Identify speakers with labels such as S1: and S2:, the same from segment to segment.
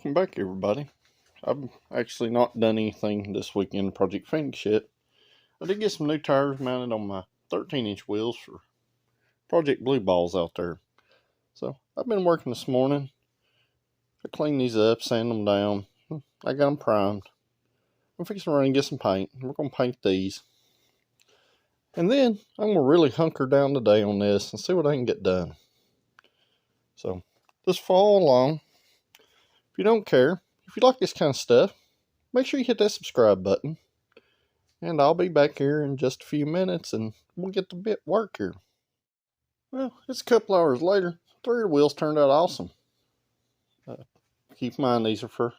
S1: Welcome back, everybody. I've actually not done anything this weekend in Project Phoenix yet. I did get some new tires mounted on my 13-inch wheels for Project Bluballz out there. So I've been working this morning. I cleaned these up, sand them down. I got them primed. I'm fixing to run and get some paint. We're going to paint these. And then I'm going to really hunker down today on this and see what I can get done. So just follow along. If you don't care, if you like this kind of stuff, make sure you hit that subscribe button. And I'll be back here in just a few minutes and we'll get to bit work here. Well, it's a couple hours later. 3 of the wheels turned out awesome. Keep in mind these are for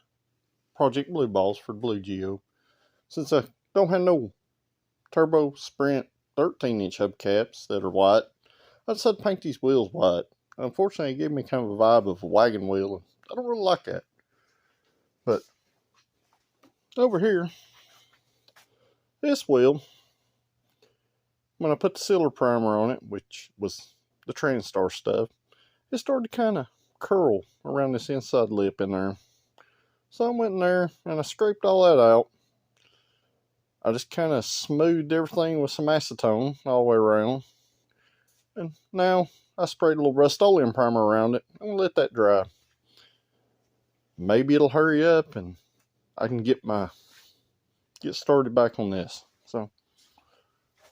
S1: Project Bluballz for Blue Geo. Since I don't have no Turbo Sprint 13-inch hubcaps that are white, I decided to paint these wheels white. Unfortunately, it gave me kind of a vibe of a wagon wheel, and I don't really like that. But over here, this wheel, when I put the sealer primer on it, which was the TransStar stuff, it started to kind of curl around this inside lip in there. So I went in there and I scraped all that out. I just kind of smoothed everything with some acetone all the way around. And now I sprayed a little Rust-Oleum primer around it. I'm going to let that dry. Maybe it'll hurry up and I can get started back on this. So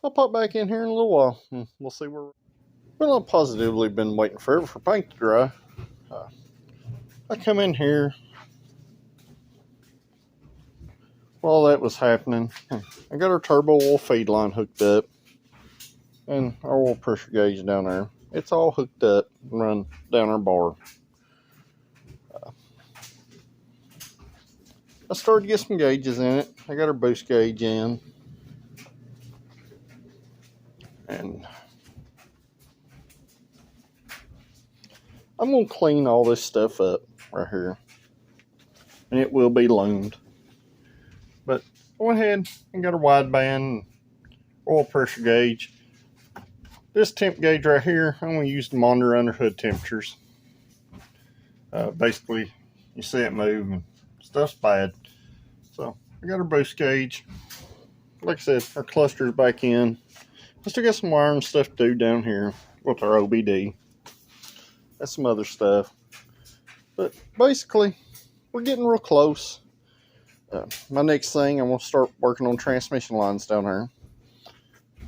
S1: I'll pop back in here in a little while and we'll see where. Well, I've positively been waiting forever for paint to dry. I come in here while that was happening. I got our turbo oil feed line hooked up and our oil pressure gauge down there. It's all hooked up and run down our bar. I started to get some gauges in it. I got our boost gauge in. And I'm going to clean all this stuff up right here. And it will be loomed. But I went ahead and got a wideband oil pressure gauge. This temp gauge right here, I'm going to use to monitor under hood temperatures. Basically, you see it move and stuff's bad. So I got our boost gauge. Like I said, our cluster's back in. I still got some wiring stuff to do down here with our OBD. That's some other stuff. But basically, we're getting real close. My next thing, I'm going to start working on transmission lines down here.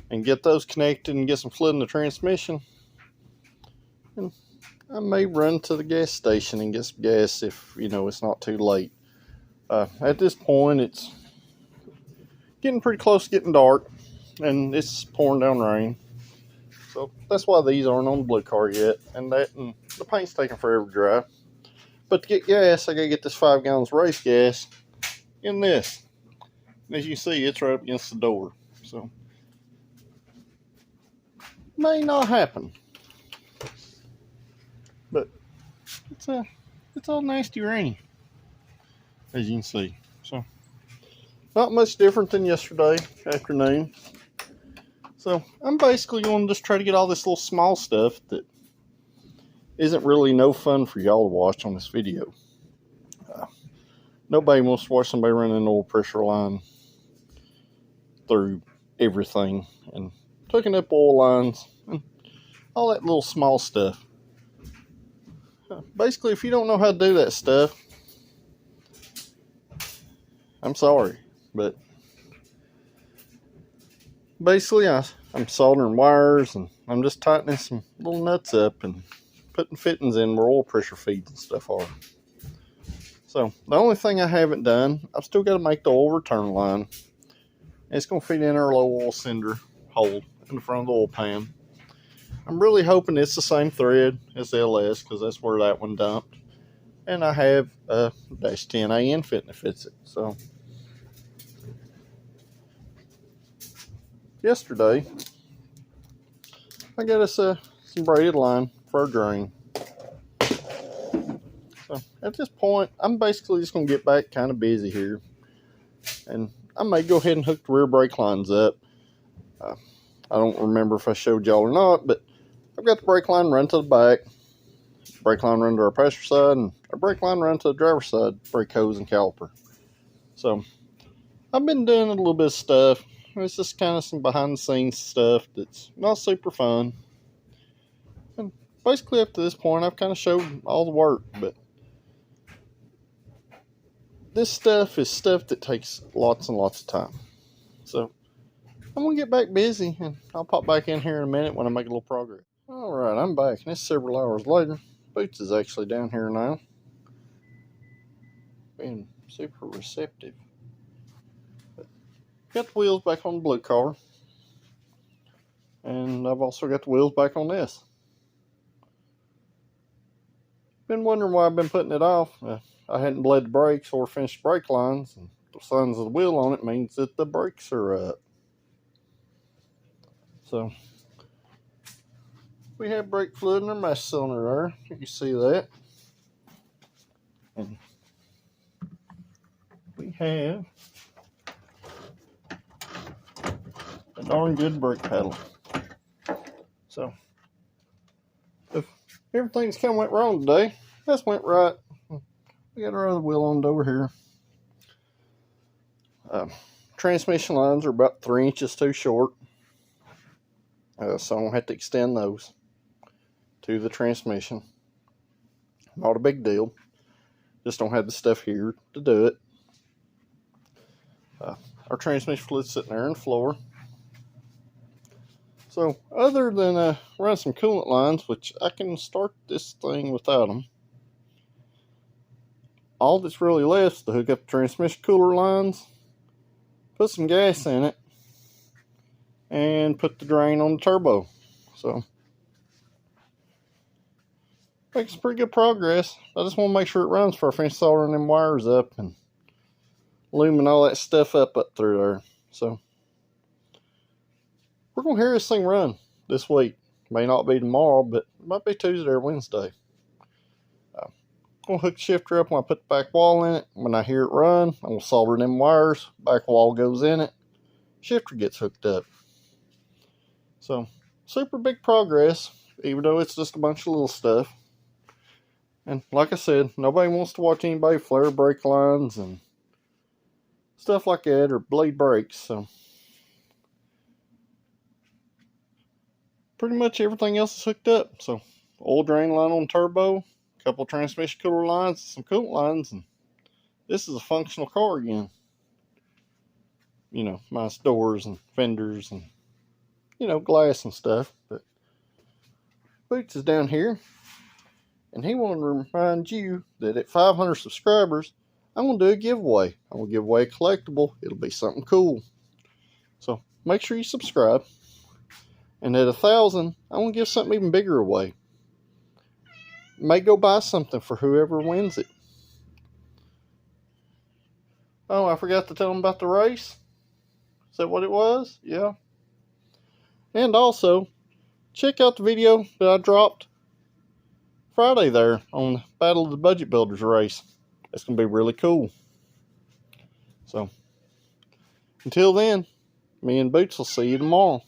S1: And get those connected and get some fluid in the transmission. And I may run to the gas station and get some gas if, it's not too late. At this point, it's getting pretty close to getting dark. And it's pouring down rain. So that's why these aren't on the blue car yet. And the paint's taking forever to dry. But to get gas, I gotta get this 5 gallons race gas in this. And as you can see, it's right up against the door. So may not happen. But it's all nasty rainy. As you can see. So not much different than yesterday afternoon. So I'm basically going to just try to get all this little small stuff that isn't really no fun for y'all to watch on this video. Nobody wants to watch somebody running an oil pressure line through everything and hooking up oil lines and all that little small stuff. Basically, if you don't know how to do that stuff, I'm sorry, but basically, I'm soldering wires and I'm just tightening some little nuts up and putting fittings in where oil pressure feeds and stuff are. So, the only thing I haven't done, I've still got to make the oil return line. It's going to feed in our low oil cylinder hole in the front of the oil pan. I'm really hoping it's the same thread as the LS because that's where that one dumped. And I have a -10 AN fitting that fits it. So, yesterday, I got us some braided line for our drain. So at this point, I'm basically just going to get back kind of busy here. And I may go ahead and hook the rear brake lines up. I don't remember if I showed y'all or not, but I've got the brake line run to the back. brake line run to our passenger side, and our brake line run to the driver's side, brake hose and caliper. So I've been doing a little bit of stuff. It's just kind of some behind the scenes stuff that's not super fun. And basically up to this point, I've kind of showed all the work, but this stuff is stuff that takes lots and lots of time. So I'm going to get back busy, and I'll pop back in here in a minute when I make a little progress. Alright, I'm back, and it's several hours later. Boots is actually down here now, being super receptive. But got the wheels back on the blue car, and I've also got the wheels back on this. Been wondering why I've been putting it off. I hadn't bled the brakes or finished brake lines, and the signs of the wheel on it means that the brakes are up. So we have brake fluid in our master cylinder there. You can see that. And we have a darn good brake pedal. So if everything's kind of went wrong today, this went right. We got our other wheel on over here. Transmission lines are about 3 inches too short. So I'm going to have to extend those to the transmission. Not a big deal. Just don't have the stuff here to do it. Our transmission fluid's sitting there on the floor. So other than run some coolant lines, which I can start this thing without them, all that's really left is to hook up the transmission cooler lines, put some gas in it, and put the drain on the turbo. So making some pretty good progress. I just want to make sure it runs before I finish soldering them wires up and looming all that stuff up through there. So we're going to hear this thing run this week. May not be tomorrow, but it might be Tuesday or Wednesday. I'm going to hook the shifter up when I put the back wall in it. When I hear it run, I'm going to solder them wires. Back wall goes in it. Shifter gets hooked up. So, super big progress, even though it's just a bunch of little stuff. And like I said, nobody wants to watch anybody flare brake lines and stuff like that, or bleed brakes. So pretty much everything else is hooked up. So oil drain line on turbo, a couple transmission cooler lines, some coolant lines, and this is a functional car again. You know, minus doors and fenders and, you know, glass and stuff. But Boots is down here, and he wanted to remind you that at 500 subscribers, I'm going to do a giveaway. I'm going to give away a collectible. It'll be something cool. So make sure you subscribe. And at 1,000, I'm going to give something even bigger away. May go buy something for whoever wins it. Oh, I forgot to tell them about the race. Is that what it was? Yeah. And also, check out the video that I dropped Friday there on the Battle of the Budget Builders race. It's going to be really cool. So, until then, me and Boots will see you tomorrow.